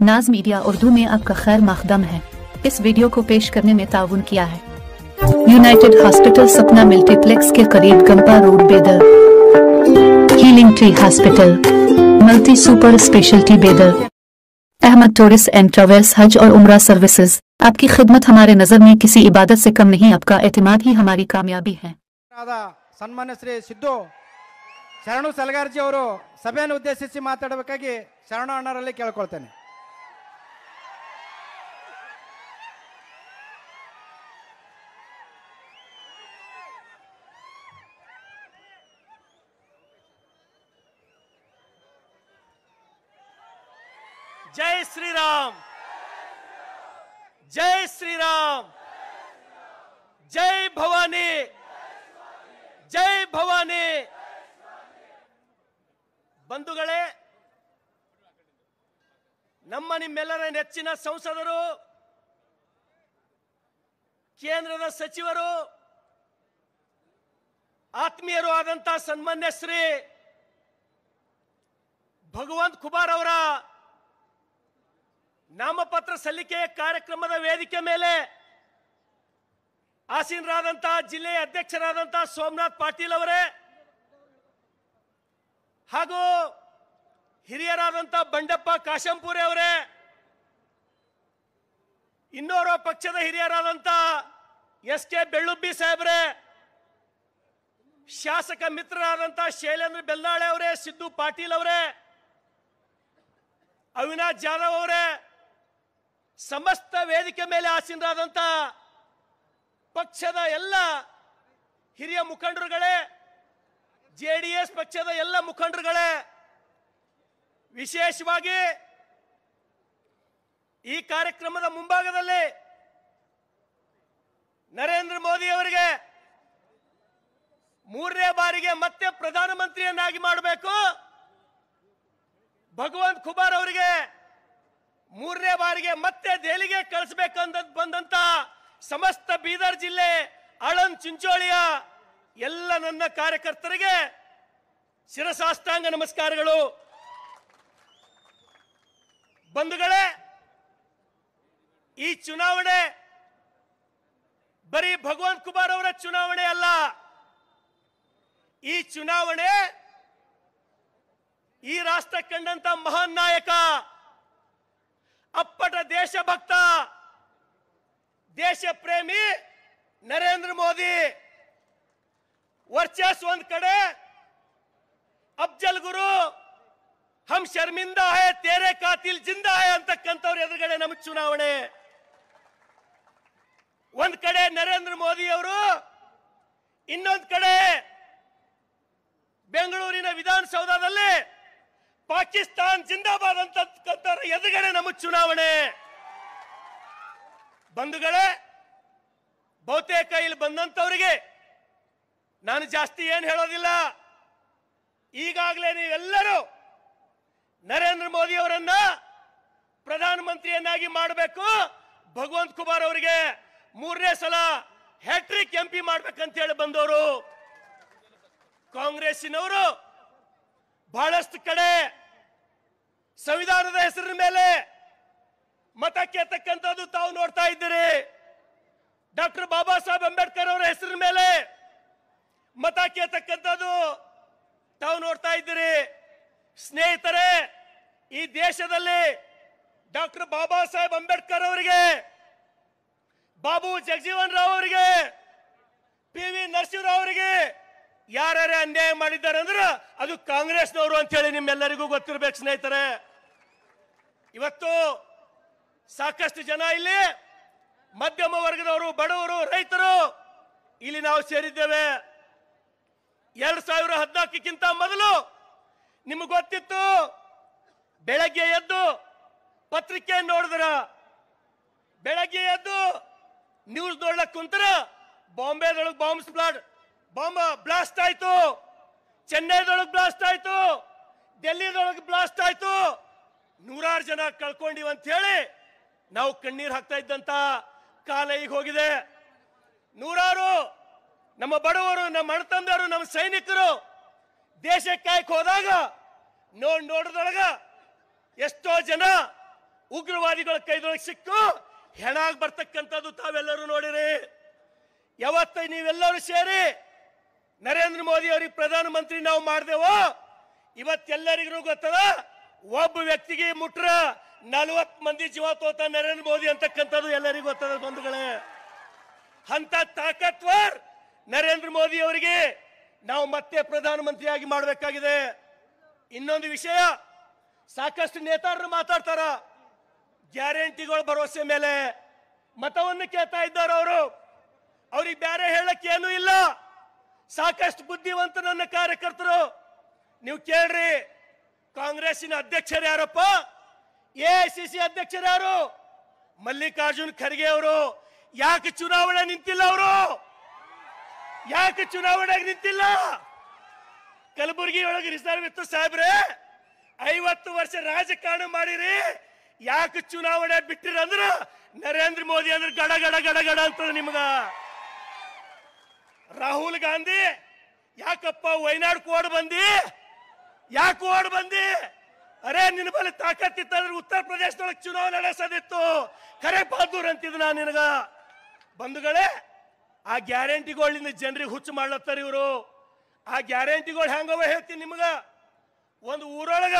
नाज मीडिया उर्दू में आपका खैर मकदम है। इस वीडियो को पेश करने में ताउन किया है यूनाइटेड हॉस्पिटल सपना मल्टीप्लेक्स के करीब गंपा रोड बेदर, healing tree hospital, multi super speciality बेदर, अहमद टूरिस्ट एंड ट्रैवल्स हज और उम्रा सर्विसेज। आपकी खिदमत हमारे नजर में किसी इबादत से कम नहीं, आपका एतमाद ही हमारी कामयाबी है। सन्मान्य श्री सिद्धू ಶರಣು ಸಲಗಾರ್ಜಿ ಅವರು ಸಭೆಯನ್ನು ಉದ್ದೇಶಿಸಿ ಮಾತಾಡಬೇಕಾಗಿ ಶರಣು ಅಣ್ಣರಲ್ಲಿ ಕೇಳಿಕೊಳ್ಳುತ್ತೇನೆ. जय श्री राम, जय श्री राम, जय भवानी, जय भवानी। ಬಂಧುಗಳೇ, ನಮ್ಮ ನಿಮ್ಮೆಲ್ಲರ ನೆಚ್ಚಿನ ಸಂಸದರು, ಕೇಂದ್ರದ ಸಚಿವರು, ಆತ್ಮೀಯರು ಆದಂತ ಸನ್ಮಾನ್ಯ ಶ್ರೀ ಭಗವಂತ ಖುಬಾರ್ ಅವರ ನಾಮಪತ್ರ ಸಲ್ಲಿಕೆ ಕಾರ್ಯಕ್ರಮದ ವೇದಿಕೆ ಮೇಲೆ ಆಸೀನರಾದಂತಹ ಜಿಲ್ಲೆಯ ಅಧ್ಯಕ್ಷರಾದಂತಹ ಸೋಮನಾಥ್ ಪಾಟೀಲ್ ಅವರೇ ಹಾಗೂ ಹಿರಿಯರಾದಂತ ಬಂಡಪ್ಪ ಕಾಶಂಪುರಿ ಅವರೇ, ಇನ್ನೋರ್ವ ಪಕ್ಷದ ಹಿರಿಯರಾದಂತ ಎಸ್.ಕೆ. ಬೆಳ್ಳುಬ್ಬಿ ಸಾಹೇಬ್ರೆ, ಶಾಸಕ ಮಿತ್ರರಾದಂತ ಶೈಲೇಂದ್ರ ಬೆಲ್ಲಾಳೆ ಅವರೇ, ಸಿದ್ದು ಪಾಟೀಲ್ ಅವರೇ, ಅವಿನಾಶ್ ಜಾಧವ್ ಅವರೇ, ಸಮಸ್ತ ವೇದಿಕೆ ಮೇಲೆ ಆಸೀನರಾದಂತ ಪಕ್ಷದ ಎಲ್ಲ ಹಿರಿಯ ಮುಖಂಡರುಗಳೇ, ಜೆಡಿಎಸ್ ಪಕ್ಷದ ಎಲ್ಲ ಮುಖಂಡರುಗಳೇ, ವಿಶೇಷವಾಗಿ ಈ ಕಾರ್ಯಕ್ರಮದ ಮುಂಭಾಗದಲ್ಲಿ ನರೇಂದ್ರ ಮೋದಿ ಅವರಿಗೆ ಮೂರನೇ ಬಾರಿಗೆ ಮತ್ತೆ ಪ್ರಧಾನಮಂತ್ರಿಯನ್ನಾಗಿ ಮಾಡಬೇಕು, ಭಗವಂತ ಖುಬಾರ್ ಅವರಿಗೆ ಮೂರನೇ ಬಾರಿಗೆ ಮತ್ತೆ ದೆಹಲಿಗೆ ಕಳಿಸಬೇಕಂತ ಬಂದಂತ ಸಮಸ್ತ ಬೀದರ್ ಜಿಲ್ಲೆ ಆಳಂದ್ ಚಿಂಚೋಳಿಯ ಎಲ್ಲ ನನ್ನ ಕಾರ್ಯಕರ್ತರಿಗೆ ಶಿರಸಾಷ್ಟಾಂಗ ನಮಸ್ಕಾರಗಳು. ಬಂಧುಗಳೇ, ಈ ಚುನಾವಣೆ ಬರೀ ಭಗವಂತ ಖುಬಾರ್ ಅವರ ಚುನಾವಣೆ ಅಲ್ಲ. ಈ ಚುನಾವಣೆ ಈ ರಾಷ್ಟ್ರ ಕಂಡಂತ ಮಹಾನ್ ನಾಯಕ, ಅಪ್ಪಟ ದೇಶಭಕ್ತ, ದೇಶ ಪ್ರೇಮಿ ನರೇಂದ್ರ ಮೋದಿ ವರ್ಚಸ್ ಒಂದ್ ಕಡೆ, ಅಫ್ಜಲ್ ಗುರು ಹಮ್ ಶರ್ಮಿಂದಾ ಹೈ ತೇರೆ ಕಾತಿಲ್ ಜಿಂದಾ ಹೈ ಅಂತಕ್ಕಂಥವ್ರ ಎದುರುಗಡೆ ನಮ್ಮ ಚುನಾವಣೆ. ಒಂದ್ ಕಡೆ ನರೇಂದ್ರ ಮೋದಿ ಅವರು, ಇನ್ನೊಂದ್ ಕಡೆ ಬೆಂಗಳೂರಿನ ವಿಧಾನಸೌಧದಲ್ಲಿ ಪಾಕಿಸ್ತಾನ್ ಜಿಂದಾಬಾದ್ ಅಂತಕ್ಕಂಥವ್ರ ಎದುರುಗಡೆ ನಮ್ಮ ಚುನಾವಣೆ. ಬಂಧುಗಳೇ, ಬಹುತೇಕ ಇಲ್ಲಿ ಬಂದಂತವರಿಗೆ ನಾನು ಜಾಸ್ತಿ ಏನು ಹೇಳೋದಿಲ್ಲ. ಈಗಾಗಲೇ ನೀವೆಲ್ಲರೂ ನರೇಂದ್ರ ಮೋದಿ ಅವರನ್ನ ಪ್ರಧಾನಮಂತ್ರಿಯನ್ನಾಗಿ ಮಾಡಬೇಕು, ಭಗವಂತ ಖುಬಾರ್ ಅವರಿಗೆ ಮೂರನೇ ಸಲ ಹ್ಯಾಟ್ರಿಕ್ ಎಂಪಿ ಮಾಡ್ಬೇಕಂತ ಹೇಳಿ ಬಂದವರು. ಕಾಂಗ್ರೆಸ್ಸಿನವರು ಬಹಳಷ್ಟು ಕಡೆ ಸಂವಿಧಾನದ ಹೆಸರಿನ ಮೇಲೆ ಮತ ಕೇಳ್ತಕ್ಕಂಥದ್ದು ತಾವು ನೋಡ್ತಾ ಇದ್ದೀರಿ. ಡಾಕ್ಟರ್ ಬಾಬಾ ಸಾಹೇಬ್ ಅಂಬೇಡ್ಕರ್ ಅವರ ಹೆಸರಿನ ಮೇಲೆ ಮತ ಕೇಳ್ತಕ್ಕಂಥದ್ದು ತಾವು ನೋಡ್ತಾ ಇದ್ದೀರಿ. ಸ್ನೇಹಿತರೆ, ಈ ದೇಶದಲ್ಲಿ ಡಾಕ್ಟರ್ ಬಾಬಾ ಸಾಹೇಬ್ ಅಂಬೇಡ್ಕರ್ ಅವರಿಗೆ, ಬಾಬು ಜಗಜೀವನ್ ರಾವ್ ಅವರಿಗೆ, ಪಿ.ವಿ. ನರಸಿಂಹರಾವ್ ಅವರಿಗೆ ಯಾರ್ಯಾರೇ ಅನ್ಯಾಯ ಮಾಡಿದ್ದಾರೆ ಅಂದ್ರೆ ಅದು ಕಾಂಗ್ರೆಸ್ನವರು ಅಂತ ಹೇಳಿ ನಿಮ್ಮೆಲ್ಲರಿಗೂ ಗೊತ್ತಿರಬೇಕು. ಸ್ನೇಹಿತರೆ, ಇವತ್ತು ಸಾಕಷ್ಟು ಜನ ಇಲ್ಲಿ ಮಧ್ಯಮ ವರ್ಗದವರು, ಬಡವರು, ರೈತರು ಇಲ್ಲಿ ನಾವು ಸೇರಿದ್ದೇವೆ. 2014ಕ್ಕಿಂತ ಮೊದಲು ನಿಮಗೆ ಗೊತ್ತಿತ್ತು, ಬೆಳಗ್ಗೆ ಎದ್ದು ಪತ್ರಿಕೆ ನೋಡಿದ್ರ, ಬೆಳಗ್ಗೆ ಎದ್ದು ನ್ಯೂಸ್ ನೋಡ್ಲಕ್ ಕುಂತರ ಬಾಂಬೆದೊಳಗೆ ಬಾಂಬ್ ಬ್ಲಾಸ್ಟ್ ಆಯ್ತು, ಚೆನ್ನೈದೊಳಗೆ ಬ್ಲಾಸ್ಟ್ ಆಯ್ತು, ಡೆಲ್ಲಿದೊಳಗೆ ಬ್ಲಾಸ್ಟ್ ಆಯ್ತು, ನೂರಾರು ಜನ ಕಳ್ಕೊಂಡಿವ್ ಅಂತ ಹೇಳಿ ನಾವು ಕಣ್ಣೀರು ಹಾಕ್ತಾ ಇದ್ದಂತ ಕಾಲ ಈಗ ಹೋಗಿದೆ. ನೂರಾರು ನಮ್ಮ ಬಡವರು, ನಮ್ಮ ಅಣ್ಣತಂದವರು, ನಮ್ಮ ಸೈನಿಕರು ದೇಶಕ್ಕೆ ಕಾಯಕ್ ಹೋದಾಗ ನೋಡಿದೊಳಗ ಎಷ್ಟೋ ಜನ ಉಗ್ರವಾದಿಗಳ ಕೈದೊಳಗೆ ಸಿಕ್ಕು ಹೆಣಾಗಿ ಬರ್ತಕ್ಕಂಥದ್ದು ತಾವೆಲ್ಲರೂ ನೋಡಿರಿ. ಯಾವತ್ತ ನೀವೆಲ್ಲರೂ ಸೇರಿ ನರೇಂದ್ರ ಮೋದಿ ಅವರಿಗೆ ಪ್ರಧಾನಮಂತ್ರಿ ನಾವು ಮಾಡ್ದೇವೋ ಇವತ್ತೆಲ್ಲರಿಗೂ ಗೊತ್ತದ, ಒಬ್ಬ ವ್ಯಕ್ತಿಗೆ ಮುಟ್ರ 40 ಮಂದಿ ಜೀವ ತೋತ ನರೇಂದ್ರ ಮೋದಿ ಅಂತಕ್ಕಂಥದ್ದು ಎಲ್ಲರಿಗೂ ಗೊತ್ತದ ಬಂಧುಗಳೇ. ಅಂತ ತಾಕತ್ವರ್ ನರೇಂದ್ರ ಮೋದಿ ಅವರಿಗೆ ನಾವು ಮತ್ತೆ ಪ್ರಧಾನಮಂತ್ರಿಯಾಗಿ ಮಾಡಬೇಕಾಗಿದೆ. ಇನ್ನೊಂದು ವಿಷಯ, ಸಾಕಷ್ಟು ನೇತಾರರು ಮಾತಾಡ್ತಾರ, ಗ್ಯಾರಂಟಿಗಳ ಭರವಸೆ ಮೇಲೆ ಮತವನ್ನು ಕೇಳ್ತಾ ಇದ್ದಾರೆ. ಅವ್ರಿಗೆ ಬೇರೆ ಹೇಳಕ್ಕೆ ಏನೂ ಇಲ್ಲ. ಸಾಕಷ್ಟು ಬುದ್ಧಿವಂತ ನನ್ನ ಕಾರ್ಯಕರ್ತರು, ನೀವು ಕೇಳ್ರಿ, ಕಾಂಗ್ರೆಸ್ಸಿನ ಅಧ್ಯಕ್ಷರು ಯಾರಪ್ಪ? ಎಐಸಿಸಿ ಅಧ್ಯಕ್ಷರು ಯಾರು? ಮಲ್ಲಿಕಾರ್ಜುನ್ ಖರ್ಗೆ ಅವರು. ಯಾಕೆ ಚುನಾವಣೆ ನಿಂತಿಲ್ಲ? ಅವರು ಯಾಕೆ ಚುನಾವಣೆಗೆ ನಿಂತಿಲ್ಲ? ಕಲಬುರಗಿ ಒಳಗೆ ರಿಸರ್ವ್ ಇತ್ತು ಸಾಹೇಬ್ರೆ, 50 ವರ್ಷ ರಾಜಕಾರಣ ಮಾಡಿರಿ, ಯಾಕೆ ಚುನಾವಣೆ ಬಿಟ್ಟಿರ ಅಂದ್ರ ನರೇಂದ್ರ ಮೋದಿ ಅಂದ್ರೆ ಗಡ ಗಡ ಗಡ ಗಡ ಅಂತದ ನಿಮ್ಗ. ರಾಹುಲ್ ಗಾಂಧಿ ಯಾಕಪ್ಪ ವಯನಾಡ್ ಓಡ್ ಬಂದಿ? ಯಾಕೆ ಓಡ್ ಬಂದಿ? ಅರೆ ನಿನ್ನ ಬಳಿ ತಾಕತ್ತಿತ್ತಂದ್ರೆ ಉತ್ತರ ಪ್ರದೇಶದೊಳಗೆ ಚುನಾವಣೆ ನಡೆಸೋದಿತ್ತು. ಖರೆ ಬಹದ್ದೂರ್ ಅಂತಿದ್ ನಾ ನಿನಗ. ಬಂಧುಗಳೇ, ಆ ಗ್ಯಾರಂಟಿಗಳಿಂದ ಜನರಿಗೆ ಹುಚ್ಚು ಮಾಡ್ಲತ್ತಾರ ಇವರು. ಆ ಗ್ಯಾರಂಟಿಗಳು ಹೆಂಗವ ಹೇಳ್ತೀನಿ ನಿಮ್ಗ. ಒಂದು ಊರೊಳಗ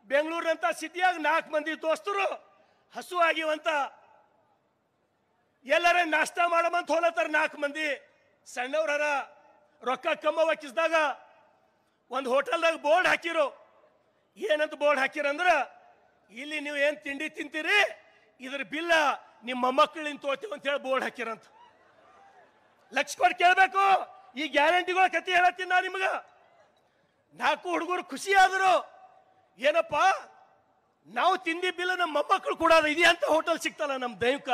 ಬೆಂಗಳೂರಿನಂತ ಸಿಟಿಯಾಗ 4 ಮಂದಿ ದೋಸ್ತರು ಹಸು ಆಗಿವಂತ ಎಲ್ಲರ ನಾಷ್ಟ ಮಾಡಮಂತ ಹೋಲತ್ತಾರ. 4 ಮಂದಿ ಸಣ್ಣವ್ರ ರೊಕ್ಕ ಕಮ್ಮವ ಕಿಸ್ದಾಗ ಒಂದು ಹೋಟೆಲ್ದಾಗ ಬೋರ್ಡ್ ಹಾಕಿರು. ಏನಂತ ಬೋರ್ಡ್ ಹಾಕಿರಂದ್ರ, ಇಲ್ಲಿ ನೀವು ಏನ್ ತಿಂಡಿ ತಿಂತೀರಿ ಇದ್ರ ಬಿಲ್ಲ ನಿಮ್ಮ ಮೊಮ್ಮಕ್ಕಳಿಂದ ತೋತೀವಿ ಅಂತ ಹೇಳಿ ಬೋರ್ಡ್ ಹಾಕಿರಂತ. ಲಕ್ಷ ಕೊಟ್ಟು ಕೇಳಬೇಕು. ಈ ಗ್ಯಾರಂಟಿಗಳ ಕತೆ ಹೇಳತ್ತೀನಿ ನಾ ನಿಮ್ಗ. 4 ಹುಡುಗರು ಖುಷಿ ಆದರು. ಏನಪ್ಪ, ನಾವು ತಿಂದಿ ಬಿಲ್ಲ ನಮ್ಮ ಮೊಮ್ಮಕ್ಕಳು ಕೊಡೋದು ಇದೆಯಂತ ಹೋಟೆಲ್ ಸಿಗ್ತಲ್ಲ ನಮ್ಮ ದೈವಕ.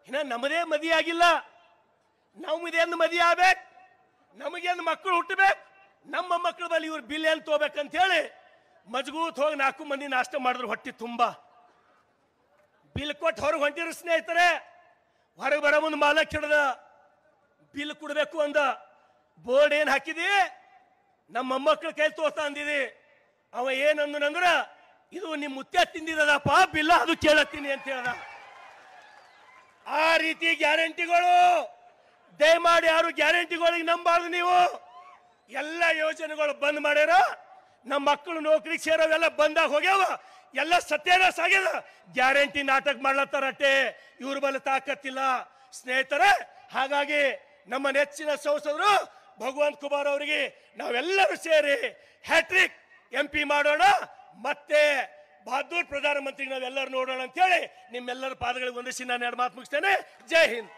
ಇನ್ನ ನಮ್ಮದೇ ಮದಿ ಆಗಿಲ್ಲ, ನಮ್ದೇನು ಮದಿ ಆಗ್ಬೇಕು, ನಮಗೇನು ಮಕ್ಕಳು ಹುಟ್ಟಬೇಕು, ನಮ್ಮ ಮಕ್ಕಳ ಬಳಿ ಇವ್ರ ಬಿಲ್ ಏನ್ ತಗೋಬೇಕಂತ ಹೇಳಿ ಮಜಗೂತ್ ಹೋಗಿ 4 ಮಂದಿ ನಾಷ್ಟ ಮಾಡಿದ್ರು ಹೊಟ್ಟಿ ತುಂಬಾ. ಬಿಲ್ ಕೊಟ್ಟು ಹೊರಗೆ ಹೊಂಟಿರು ಸ್ನೇಹಿತರೆ. ಹೊರಗೆ ಬರೋ ಮುಂದೆ ಮಾಲಕ್ ಹಿಡ್ದ ಬಿಲ್ ಕೊಡ್ಬೇಕು ಅಂದ. ಬೋರ್ಡ್ ಏನ್ ಹಾಕಿದಿ? ನಮ್ಮ ಮೊಮ್ಮಕ್ಕಳ ಕೈ ತೋರ್ತಾ ಅಂದಿದಿ. ಅವ ಏನಂದ್ರ, ಇದು ನಿಮ್ ಮುತ್ಯ ತಿಂದಿದಪ್ಪ ಬಿಲ್ಲ, ಅದು ಕೇಳತ್ತೀನಿ ಅಂತ ಹೇಳ್ದ. ಆ ರೀತಿ ಗ್ಯಾರಂಟಿಗಳು ದಯಮಾಡಿ ಯಾರು ಗ್ಯಾರಂಟಿಗಳಿಗೆ ನಂಬಾರ್ದು. ನೀವು ಎಲ್ಲ ಯೋಜನೆಗಳು ಬಂದ್ ಮಾಡ್ಯಾರ. ನಮ್ಮ ಮಕ್ಕಳು ನೌಕರಿಗೆ ಸೇರೋವೆಲ್ಲ ಬಂದಾಗ ಹೋಗ್ಯಾವ, ಎಲ್ಲ ಸತ್ಯಾನಾಶ ಆಗ್ಯದ. ಗ್ಯಾರಂಟಿ ನಾಟಕ ಮಾಡ್ಲತ್ತಾರಟ್ಟೆ, ಇವ್ರ ಬಲ್ಲ ತಾಕತ್ತಿಲ್ಲ ಸ್ನೇಹಿತರೆ. ಹಾಗಾಗಿ ನಮ್ಮ ನೆಚ್ಚಿನ ಸಂಸದರು ಭಗವಂತ್ ಖುಬಾರ್ ಅವರಿಗೆ ನಾವೆಲ್ಲರೂ ಸೇರಿ ಹ್ಯಾಟ್ರಿಕ್ MP ಮಾಡೋಣ, ಮತ್ತೆ ಬಹದ್ದೂರ್ ಪ್ರಧಾನಮಂತ್ರಿ ನಾವೆಲ್ಲರೂ ನೋಡೋಣ ಅಂತ ಹೇಳಿ ನಿಮ್ಮೆಲ್ಲರ ಪಾದಗಳಿಗೆ ವಂದಿಸಿ ನಾನು 2 ಮಾತು ಮುಗಿಸ್ತೇನೆ. ಜೈ ಹಿಂದ್.